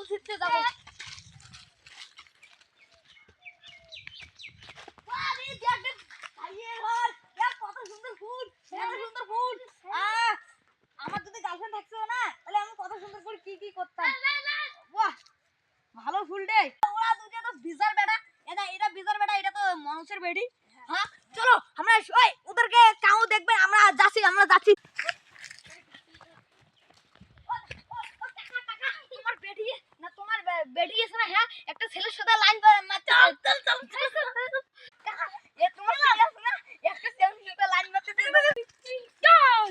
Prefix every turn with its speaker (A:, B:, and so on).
A: ছিটতে যাবো। কত সুন্দর ফুল, এত সুন্দর ফুল। আমার যদি গার্লফ্রেন্ড থাকতো না তাহলে আমি কত সুন্দর করে কি করতাম। বাহ, ভালো ফুল রে। ওরা দুটো তো বিজার বেটা, এটা বিজার বেটা, এটা তো মানুষের বেটি। হ্যাঁ চলো আমরা ওই ওদেরকে কাউ দেখবে, আমরা যাচ্ছি। তোমার বেটি না, তোমার বেটি আছে না? হ্যাঁ, একটা ছেলের সাথে লাইন মারতে। চল এ তোমার ছেলে আছে না, একটা ছেলের সাথে লাইন মারতে। চল